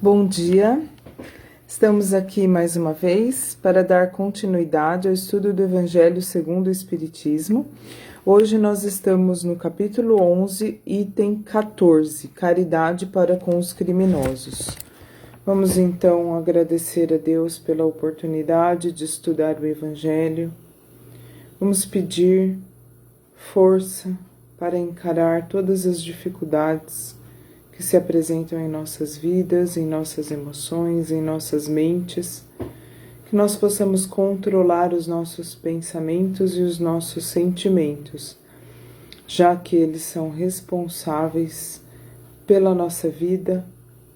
Bom dia, estamos aqui mais uma vez para dar continuidade ao estudo do Evangelho segundo o Espiritismo. Hoje nós estamos no capítulo 11, item 14, Caridade para com os criminosos. Vamos então agradecer a Deus pela oportunidade de estudar o Evangelho. Vamos pedir força para encarar todas as dificuldades que se apresentam em nossas vidas, em nossas emoções, em nossas mentes, que nós possamos controlar os nossos pensamentos e os nossos sentimentos, já que eles são responsáveis pela nossa vida,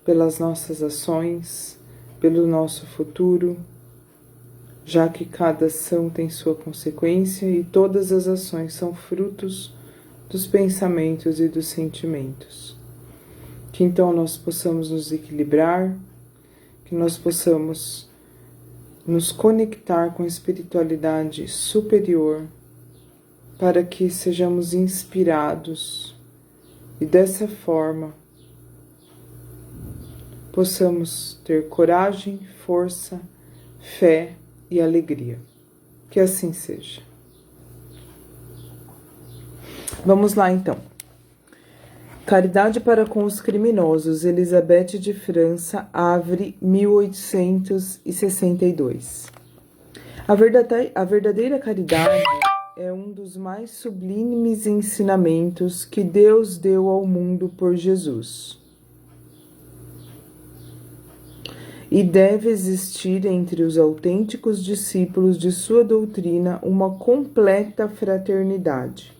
pelas nossas ações, pelo nosso futuro, já que cada ação tem sua consequência e todas as ações são frutos dos pensamentos e dos sentimentos. Que então nós possamos nos equilibrar, que nós possamos nos conectar com a espiritualidade superior, para que sejamos inspirados e dessa forma possamos ter coragem, força, fé e alegria. Que assim seja. Vamos lá então. Caridade para com os criminosos, Elizabeth de França, Havre, 1862. A verdadeira caridade é um dos mais sublimes ensinamentos que Deus deu ao mundo por Jesus. E deve existir entre os autênticos discípulos de sua doutrina uma completa fraternidade.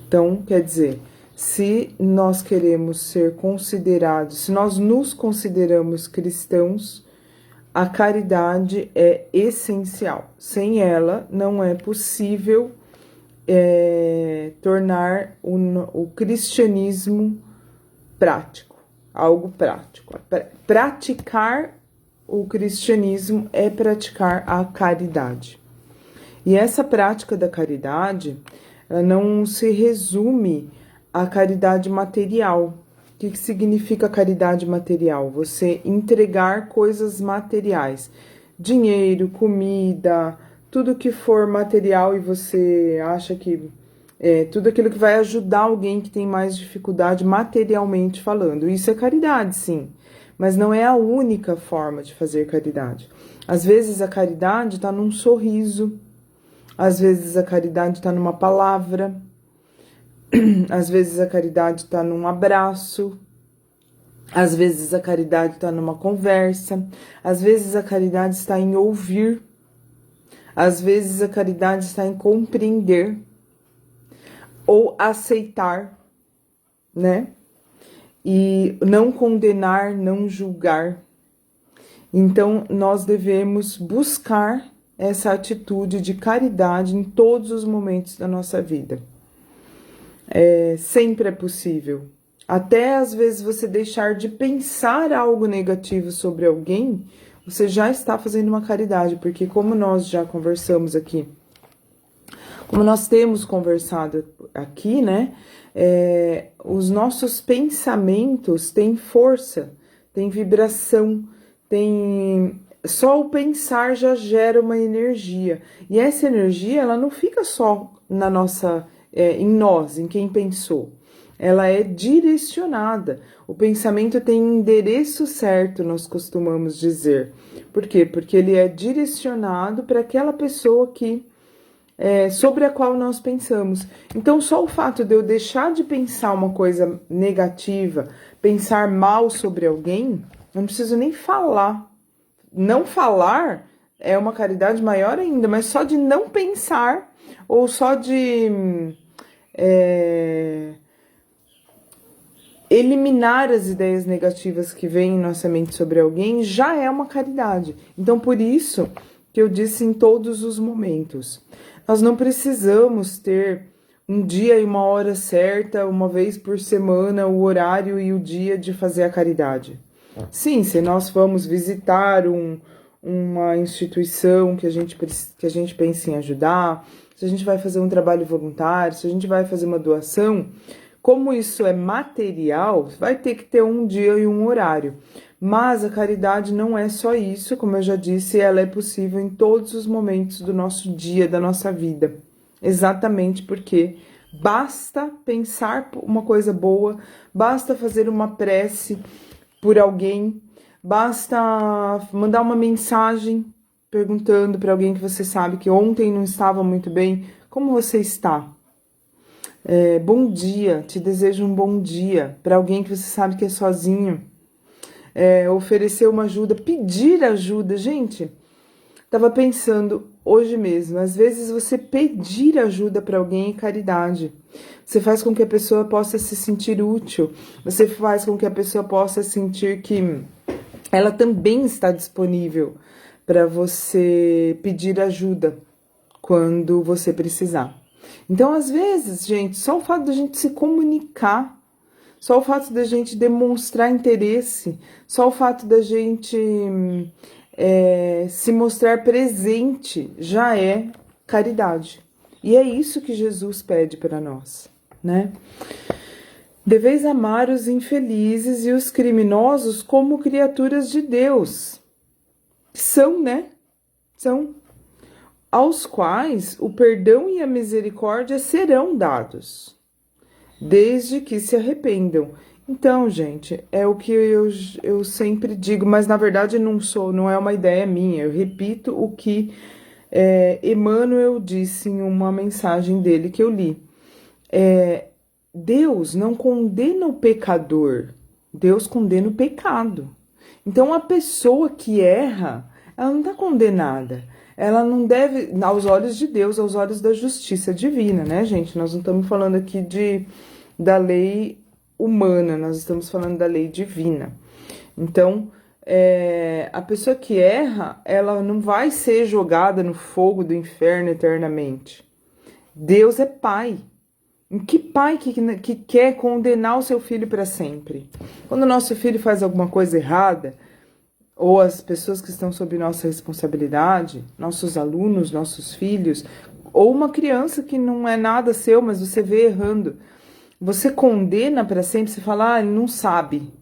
Então, quer dizer, se nós queremos ser considerados, se nós nos consideramos cristãos, a caridade é essencial. Sem ela, não é possível tornar o cristianismo prático, algo prático. Praticar o cristianismo é praticar a caridade. E essa prática da caridade, ela não se resume a caridade material. O que significa caridade material? Você entregar coisas materiais, dinheiro, comida, tudo que for material e você acha que tudo aquilo que vai ajudar alguém que tem mais dificuldade materialmente falando. Isso é caridade, sim, mas não é a única forma de fazer caridade. Às vezes a caridade está num sorriso, às vezes a caridade está numa palavra, às vezes a caridade está num abraço, às vezes a caridade está numa conversa, às vezes a caridade está em ouvir, às vezes a caridade está em compreender ou aceitar, né? E não condenar, não julgar. Então, nós devemos buscar essa atitude de caridade em todos os momentos da nossa vida. Sempre é possível. Até às vezes você deixar de pensar algo negativo sobre alguém, você já está fazendo uma caridade, porque como nós já conversamos aqui, como nós temos conversado aqui, né, os nossos pensamentos têm força, têm vibração, só o pensar já gera uma energia, e essa energia ela não fica só na nossa em nós, em quem pensou. Ela é direcionada. O pensamento tem endereço certo, nós costumamos dizer. Por quê? Porque ele é direcionado para aquela pessoa sobre a qual nós pensamos. Então, só o fato de eu deixar de pensar uma coisa negativa, pensar mal sobre alguém, eu não preciso nem falar. Não falar é uma caridade maior ainda, mas só de não pensar, ou só de eliminar as ideias negativas que vêm em nossa mente sobre alguém, já é uma caridade. Então, por isso que eu disse em todos os momentos, nós não precisamos ter um dia e uma hora certa, uma vez por semana, o horário e o dia de fazer a caridade. Sim, se nós vamos visitar uma instituição que a gente pensa em ajudar, se a gente vai fazer um trabalho voluntário, se a gente vai fazer uma doação, Como isso é material, vai ter que ter um dia e um horário. Mas a caridade não é só isso, como eu já disse, ela é possível em todos os momentos do nosso dia, da nossa vida. Exatamente porque basta pensar uma coisa boa, basta fazer uma prece por alguém, basta mandar uma mensagem perguntando para alguém que você sabe que ontem não estava muito bem, como você está? Bom dia, te desejo um bom dia para alguém que você sabe que é sozinho. Oferecer uma ajuda, pedir ajuda. Gente, estava pensando hoje mesmo, às vezes você pedir ajuda para alguém é caridade. Você faz com que a pessoa possa se sentir útil, você faz com que a pessoa possa sentir que ela também está disponível para você pedir ajuda quando você precisar. Então, às vezes, gente, só o fato da gente se comunicar, só o fato da gente demonstrar interesse, só o fato da gente se mostrar presente já é caridade. E é isso que Jesus pede para nós, né? Deveis amar os infelizes e os criminosos como criaturas de Deus. São, né? São. Aos quais o perdão e a misericórdia serão dados, desde que se arrependam. Então, gente, é o que eu sempre digo, mas na verdade não é uma ideia minha. Eu repito o que Emmanuel disse em uma mensagem dele que eu li. Deus não condena o pecador, Deus condena o pecado. Então, a pessoa que erra, ela não está condenada. Ela não deve, aos olhos de Deus, aos olhos da justiça divina, né, gente? Nós não estamos falando aqui da lei humana, nós estamos falando da lei divina. Então, a pessoa que erra, ela não vai ser jogada no fogo do inferno eternamente. Deus é pai. Que pai que quer condenar o seu filho para sempre? Quando o nosso filho faz alguma coisa errada, ou as pessoas que estão sob nossa responsabilidade, nossos alunos, nossos filhos, ou uma criança que não é nada seu, mas você vê errando, você condena para sempre, você fala, ele não sabe.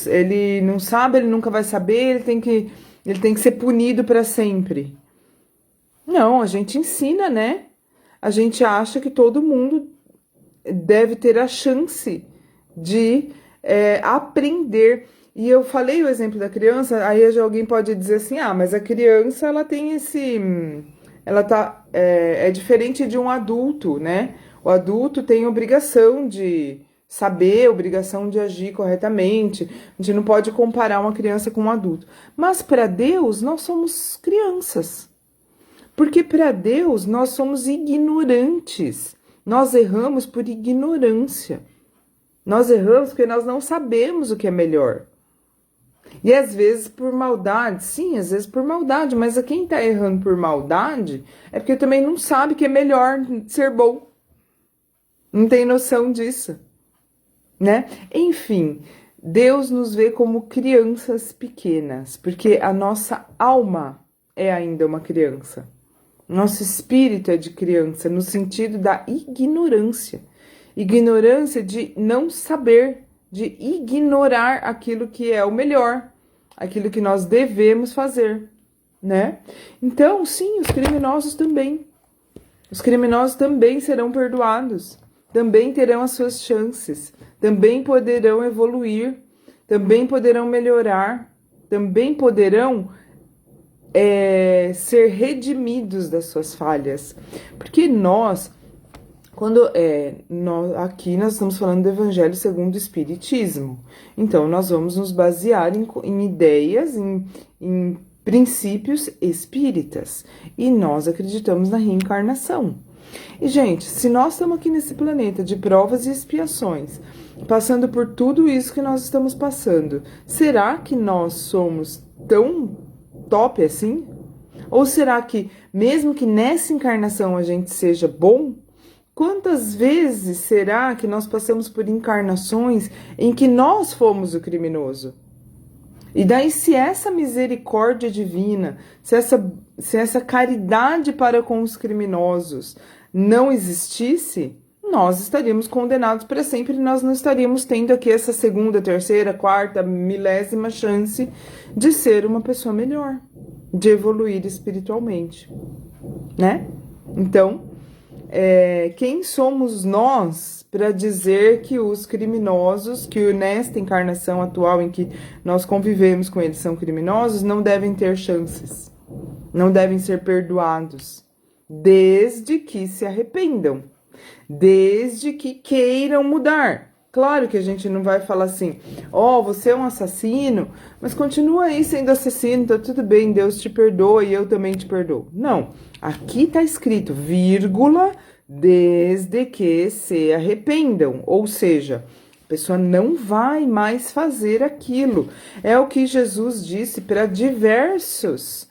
Ele não sabe, ele nunca vai saber, ele tem que ser punido para sempre. Não, a gente ensina, né? A gente acha que todo mundo deve ter a chance de aprender. E eu falei o exemplo da criança, aí alguém pode dizer assim, mas a criança, ela tem é diferente de um adulto, né? O adulto tem obrigação de saber, obrigação de agir corretamente. A gente não pode comparar uma criança com um adulto. Mas para Deus, nós somos crianças. Porque para Deus, nós somos ignorantes. Nós erramos por ignorância. Nós erramos porque nós não sabemos o que é melhor. E às vezes por maldade, sim, às vezes por maldade, mas a quem está errando por maldade é porque também não sabe que é melhor ser bom. Não tem noção disso, né? Enfim, Deus nos vê como crianças pequenas, porque a nossa alma é ainda uma criança. Nosso espírito é de criança, no sentido da ignorância. Ignorância de não saber, de ignorar aquilo que é o melhor, aquilo que nós devemos fazer, né? Então, sim, os criminosos também. Os criminosos também serão perdoados, também terão as suas chances, também poderão evoluir, também poderão melhorar, também poderão ser redimidos das suas falhas. Porque aqui nós estamos falando do Evangelho segundo o Espiritismo. Então, nós vamos nos basear em ideias, em princípios espíritas. E nós acreditamos na reencarnação. E, gente, se nós estamos aqui nesse planeta de provas e expiações, passando por tudo isso que nós estamos passando, será que nós somos tão top assim? Ou será que, mesmo que nessa encarnação a gente seja bom, quantas vezes será que nós passamos por encarnações em que nós fomos o criminoso? E daí, se essa misericórdia divina, se essa caridade para com os criminosos não existisse, nós estaríamos condenados para sempre e nós não estaríamos tendo aqui essa segunda, terceira, quarta, milésima chance de ser uma pessoa melhor, de evoluir espiritualmente, né? Então, quem somos nós para dizer que os criminosos, que nesta encarnação atual em que nós convivemos com eles são criminosos, não devem ter chances, não devem ser perdoados, desde que se arrependam, desde que queiram mudar. Claro que a gente não vai falar assim, você é um assassino, mas continua aí sendo assassino, tá tudo bem, Deus te perdoa e eu também te perdoo. Não, aqui tá escrito, vírgula, desde que se arrependam, ou seja, a pessoa não vai mais fazer aquilo. É o que Jesus disse para diversas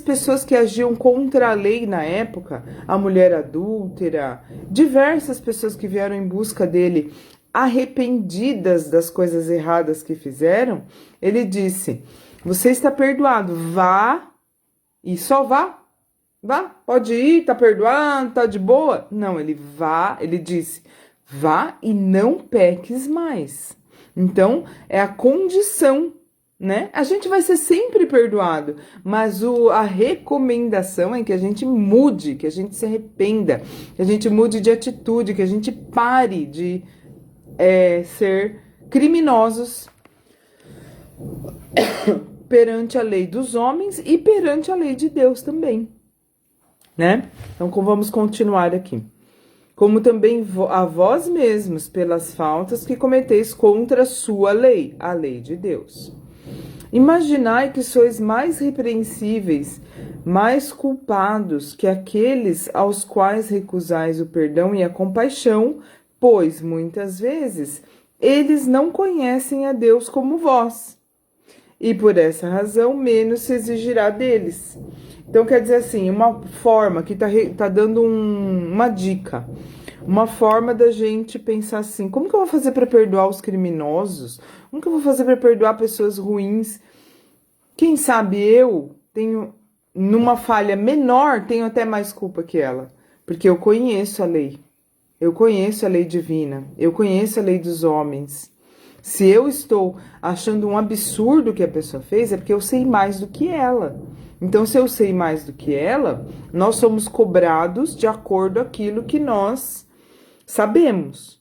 pessoas que agiam contra a lei na época, a mulher adúltera, diversas pessoas que vieram em busca dele, arrependidas das coisas erradas que fizeram, ele disse, você está perdoado, vá e só vá, pode ir, tá perdoado, tá de boa. Não, ele disse, vá e não peques mais. Então, é a condição, né? A gente vai ser sempre perdoado, mas a recomendação é que a gente mude, que a gente se arrependa, que a gente mude de atitude, que a gente pare de ser criminosos perante a lei dos homens e perante a lei de Deus também, né? Então, vamos continuar aqui. Como também a vós mesmos, pelas faltas que cometeis contra a sua lei, a lei de Deus. Imaginai que sois mais repreensíveis, mais culpados que aqueles aos quais recusais o perdão e a compaixão, pois, muitas vezes, eles não conhecem a Deus como vós, e por essa razão menos se exigirá deles. Então, quer dizer assim, uma forma que tá dando uma dica, uma forma da gente pensar assim, como que eu vou fazer para perdoar os criminosos? Como que eu vou fazer para perdoar pessoas ruins? Quem sabe eu tenho, numa falha menor, tenho até mais culpa que ela, porque eu conheço a lei. Eu conheço a lei divina, eu conheço a lei dos homens. Se eu estou achando um absurdo o que a pessoa fez, é porque eu sei mais do que ela. Então, se eu sei mais do que ela, nós somos cobrados de acordo com aquilo que nós sabemos,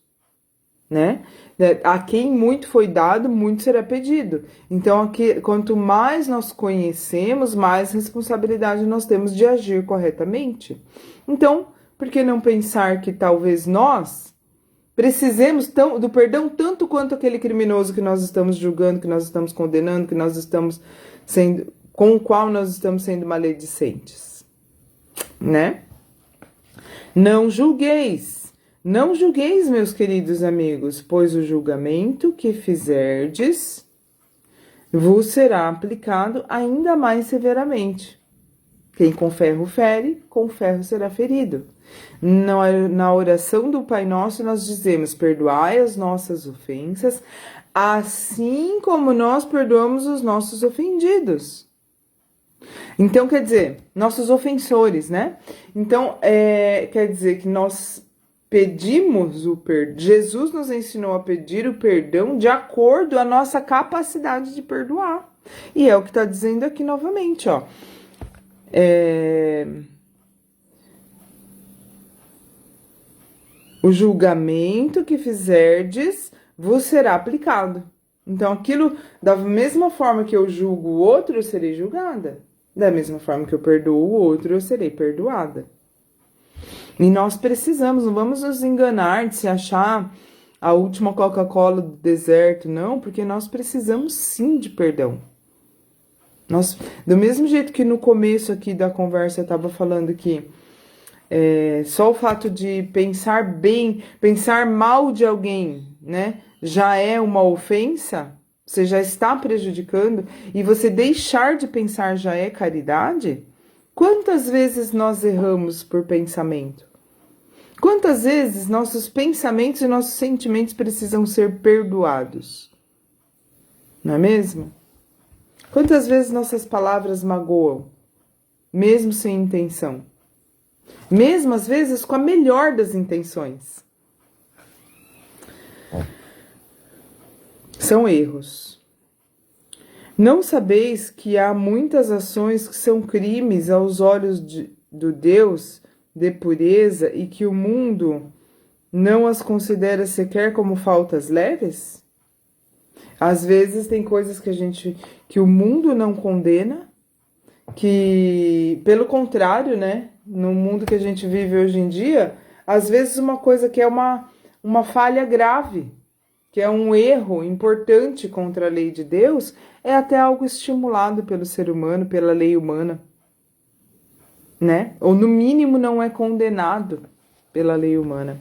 né? A quem muito foi dado, muito será pedido. Então, aqui, quanto mais nós conhecemos, mais responsabilidade nós temos de agir corretamente. Então, por que não pensar que talvez nós precisemos do perdão tanto quanto aquele criminoso que nós estamos julgando, que nós estamos condenando, que nós estamos com o qual nós estamos sendo maledicentes, né? Não julgueis, meus queridos amigos, pois o julgamento que fizerdes vos será aplicado ainda mais severamente. Quem com ferro fere, com ferro será ferido. Na oração do Pai Nosso nós dizemos, perdoai as nossas ofensas, assim como nós perdoamos os nossos ofendidos. Então, quer dizer, nossos ofensores, né? Então, quer dizer que nós pedimos o perdão. Jesus nos ensinou a pedir o perdão de acordo à nossa capacidade de perdoar. E é o que está dizendo aqui novamente, ó. O julgamento que fizerdes vos será aplicado. Então, aquilo, da mesma forma que eu julgo o outro, eu serei julgada. Da mesma forma que eu perdoo o outro, eu serei perdoada. E nós precisamos, não vamos nos enganar de se achar a última Coca-Cola do deserto, não, porque nós precisamos sim de perdão. Do mesmo jeito que no começo aqui da conversa eu estava falando que só o fato de pensar bem, pensar mal de alguém, né, já é uma ofensa, você já está prejudicando, e você deixar de pensar já é caridade? Quantas vezes nós erramos por pensamento? Quantas vezes nossos pensamentos e nossos sentimentos precisam ser perdoados? Não é mesmo? Quantas vezes nossas palavras magoam, mesmo sem intenção? Mesmo às vezes com a melhor das intenções. São erros. Não sabeis que há muitas ações que são crimes aos olhos do Deus de pureza e que o mundo não as considera sequer como faltas leves? Às vezes tem coisas que o mundo não condena, que pelo contrário, né, no mundo que a gente vive hoje em dia, às vezes uma coisa que é uma falha grave, que é um erro importante contra a lei de Deus, é até algo estimulado pelo ser humano, pela lei humana, né? Ou no mínimo não é condenado pela lei humana.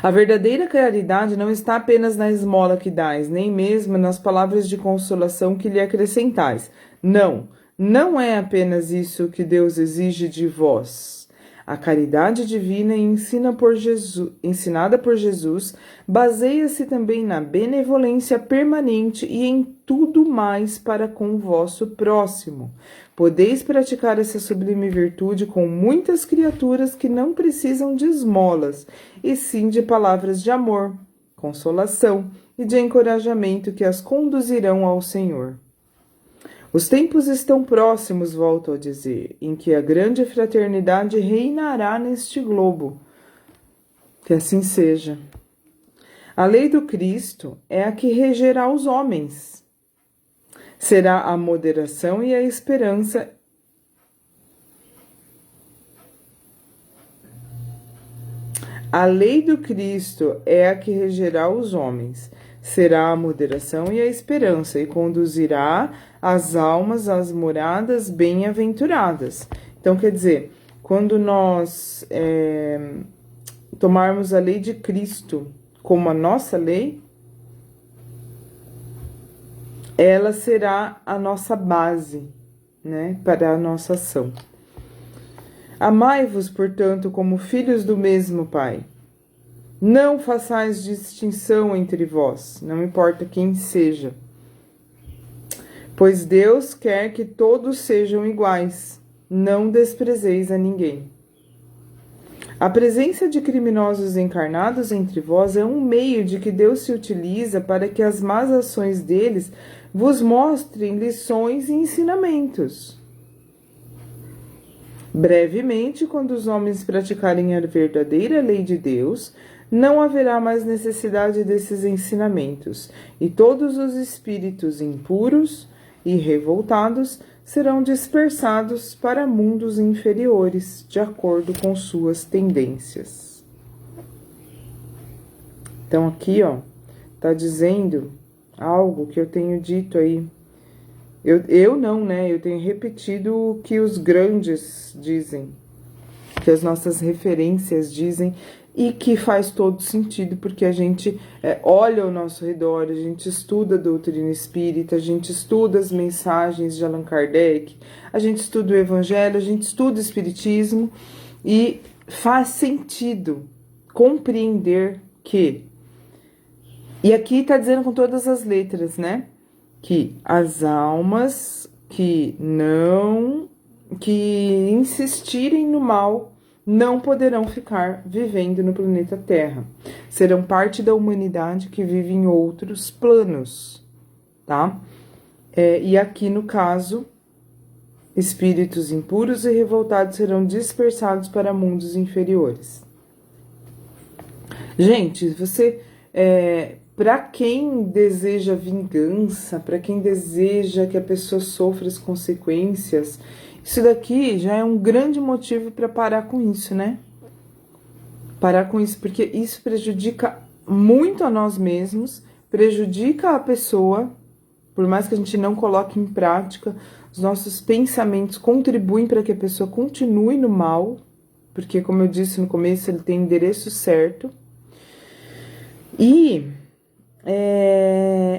A verdadeira caridade não está apenas na esmola que dais, nem mesmo nas palavras de consolação que lhe acrescentais. Não, não é apenas isso que Deus exige de vós. A caridade divina ensinada por Jesus baseia-se também na benevolência permanente e em tudo mais para com o vosso próximo. Podeis praticar essa sublime virtude com muitas criaturas que não precisam de esmolas, e sim de palavras de amor, consolação e de encorajamento que as conduzirão ao Senhor. Os tempos estão próximos, volto a dizer, em que a grande fraternidade reinará neste globo. Que assim seja. A lei do Cristo é a que regerá os homens. Será a moderação e a esperança. A lei do Cristo é a que regerá os homens. Será a moderação e a esperança, e conduzirá as almas às moradas bem-aventuradas. Então, quer dizer, quando nós tomarmos a lei de Cristo como a nossa lei, ela será a nossa base, né, para a nossa ação. Amai-vos, portanto, como filhos do mesmo Pai. Não façais distinção entre vós, não importa quem seja, pois Deus quer que todos sejam iguais, não desprezeis a ninguém. A presença de criminosos encarnados entre vós é um meio de que Deus se utiliza para que as más ações deles vos mostrem lições e ensinamentos. Brevemente, quando os homens praticarem a verdadeira lei de Deus, não haverá mais necessidade desses ensinamentos, e todos os espíritos impuros e revoltados serão dispersados para mundos inferiores, de acordo com suas tendências. Então aqui, ó, tá dizendo algo que eu tenho dito aí. Eu não, né? Eu tenho repetido o que os grandes dizem, que as nossas referências dizem, e que faz todo sentido, porque a gente olha ao nosso redor, a gente estuda a doutrina espírita, a gente estuda as mensagens de Allan Kardec, a gente estuda o Evangelho, a gente estuda o Espiritismo, e faz sentido compreender que, e aqui está dizendo com todas as letras, né, que as almas que insistirem no mal não poderão ficar vivendo no planeta Terra. Serão parte da humanidade que vive em outros planos, tá? E aqui, no caso, espíritos impuros e revoltados serão dispersados para mundos inferiores. Gente, para quem deseja vingança, para quem deseja que a pessoa sofra as consequências, isso daqui já é um grande motivo para parar com isso, né? Parar com isso, porque isso prejudica muito a nós mesmos, prejudica a pessoa, por mais que a gente não coloque em prática, os nossos pensamentos contribuem para que a pessoa continue no mal, porque, como eu disse no começo, ele tem endereço certo. E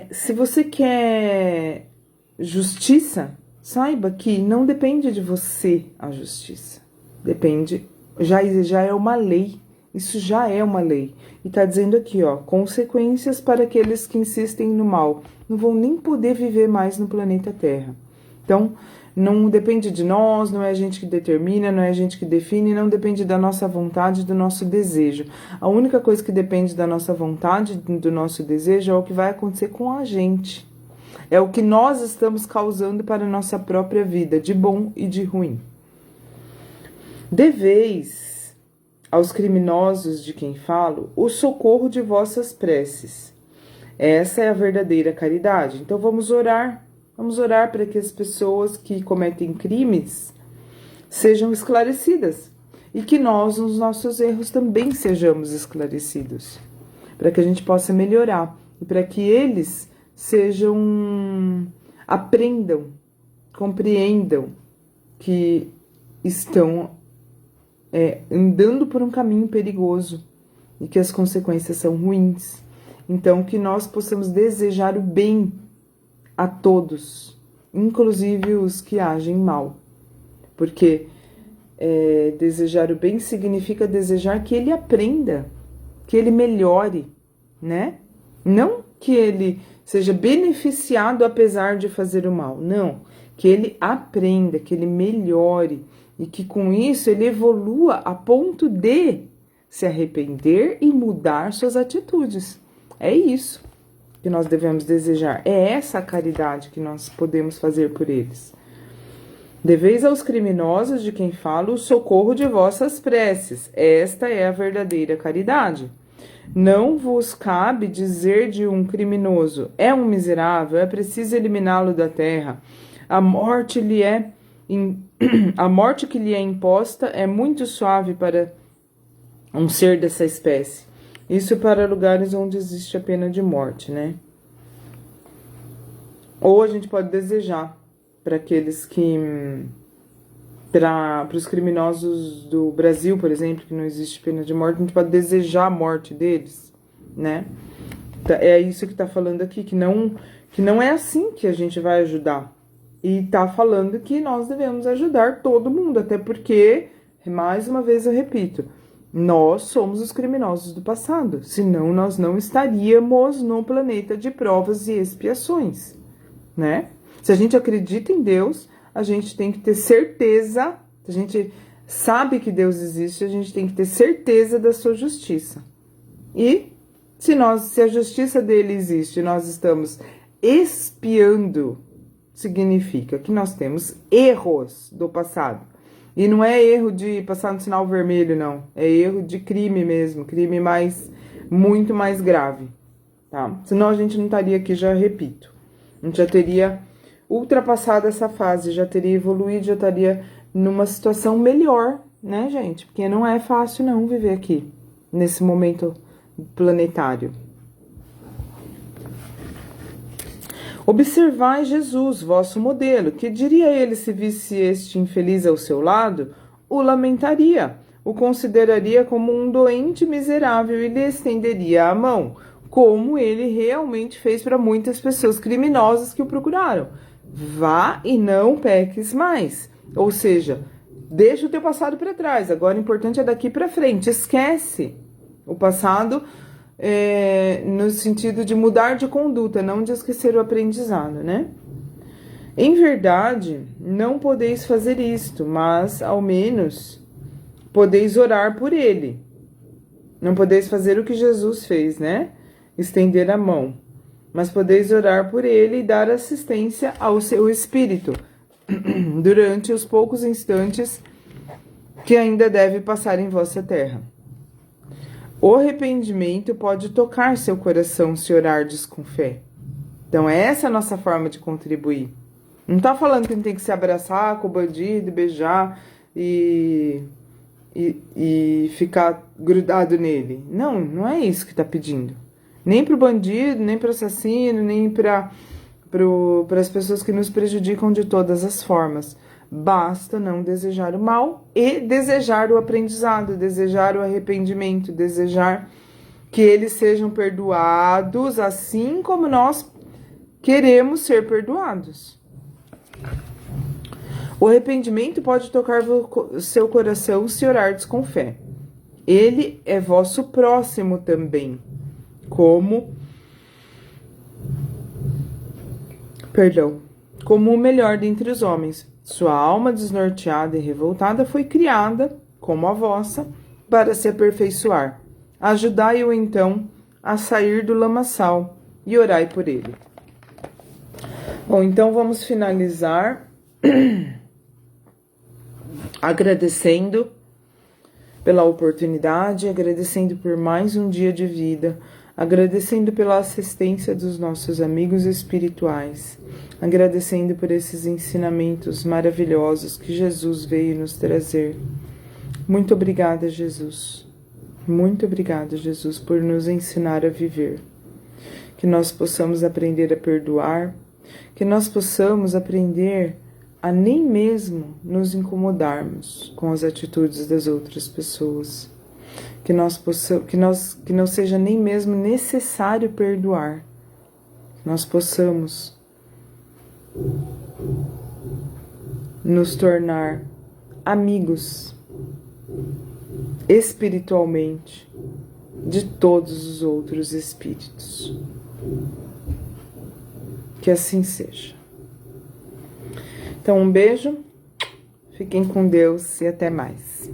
se você quer justiça, saiba que não depende de você a justiça. Depende, já é uma lei. Isso já é uma lei. E tá dizendo aqui, ó, consequências para aqueles que insistem no mal. Não vão nem poder viver mais no planeta Terra. Então, Não depende de nós, não é a gente que determina, não é a gente que define, não depende da nossa vontade, do nosso desejo. A única coisa que depende da nossa vontade, do nosso desejo, é o que vai acontecer com a gente. É o que nós estamos causando para a nossa própria vida, de bom e de ruim. Deveis aos criminosos de quem falo o socorro de vossas preces. Essa é a verdadeira caridade. Então vamos orar para que as pessoas que cometem crimes sejam esclarecidas e que nós, nos nossos erros, também sejamos esclarecidos, para que a gente possa melhorar e para que eles aprendam, compreendam que estão andando por um caminho perigoso e que as consequências são ruins. Então, que nós possamos desejar o bem a todos, inclusive os que agem mal. Porque desejar o bem significa desejar que ele aprenda, que ele melhore, né? Não que ele seja beneficiado apesar de fazer o mal, não. Que ele aprenda, que ele melhore e que com isso ele evolua a ponto de se arrepender e mudar suas atitudes. É isso que nós devemos desejar. É essa a caridade que nós podemos fazer por eles. Deveis aos criminosos de quem falo o socorro de vossas preces. Esta é a verdadeira caridade. Não vos cabe dizer de um criminoso: é um miserável, é preciso eliminá-lo da terra. A morte que lhe é imposta é muito suave para um ser dessa espécie. Isso para lugares onde existe a pena de morte, né? Ou a gente pode desejar para aqueles que... Para os criminosos do Brasil, por exemplo, que não existe pena de morte, a gente pode desejar a morte deles, né? É isso que está falando aqui, que não é assim que a gente vai ajudar. E está falando que nós devemos ajudar todo mundo, até porque, mais uma vez eu repito, nós somos os criminosos do passado, senão nós não estaríamos no planeta de provas e expiações, né? Se a gente acredita em Deus, a gente tem que ter certeza, se a gente sabe que Deus existe, a gente tem que ter certeza da sua justiça. E se a justiça dele existe e nós estamos expiando, significa que nós temos erros do passado. E não é erro de passar no sinal vermelho, não. É erro de crime mesmo, crime muito mais grave, tá? Senão a gente não estaria aqui, já repito. A gente já teria ultrapassado essa fase, já teria evoluído, já estaria numa situação melhor, né, gente? Porque não é fácil não viver aqui, nesse momento planetário. Observai Jesus, vosso modelo, que diria ele se visse este infeliz ao seu lado? O lamentaria, o consideraria como um doente miserável e lhe estenderia a mão, como ele realmente fez para muitas pessoas criminosas que o procuraram. Vá e não peques mais. Ou seja, deixa o teu passado para trás, agora o importante é daqui para frente, esquece o passado. No sentido de mudar de conduta, não de esquecer o aprendizado, né? Em verdade, não podeis fazer isto, mas, ao menos, podeis orar por ele. Não podeis fazer o que Jesus fez, né? Estender a mão. Mas podeis orar por ele e dar assistência ao seu espírito durante os poucos instantes que ainda deve passar em vossa terra. O arrependimento pode tocar seu coração se orardes com fé. Então, essa é a nossa forma de contribuir. Não tá falando que a gente tem que se abraçar com o bandido, beijar e ficar grudado nele. Não, não é isso que tá pedindo. Nem pro bandido, nem pro assassino, nem para as pessoas que nos prejudicam de todas as formas. Basta não desejar o mal e desejar o aprendizado, desejar o arrependimento, desejar que eles sejam perdoados, assim como nós queremos ser perdoados. O arrependimento pode tocar seu coração se orardes com fé. Ele é vosso próximo também, como o melhor dentre os homens. Sua alma desnorteada e revoltada foi criada, como a vossa, para se aperfeiçoar. Ajudai-o, então, a sair do lamaçal e orai por ele. Bom, então vamos finalizar agradecendo pela oportunidade, agradecendo por mais um dia de vida, agradecendo pela assistência dos nossos amigos espirituais, agradecendo por esses ensinamentos maravilhosos que Jesus veio nos trazer. Muito obrigada, Jesus. Muito obrigada, Jesus, por nos ensinar a viver. Que nós possamos aprender a perdoar, que nós possamos aprender a nem mesmo nos incomodarmos com as atitudes das outras pessoas. Que não seja nem mesmo necessário perdoar. Que nós possamos nos tornar amigos espiritualmente de todos os outros espíritos. Que assim seja. Então, um beijo, fiquem com Deus e até mais.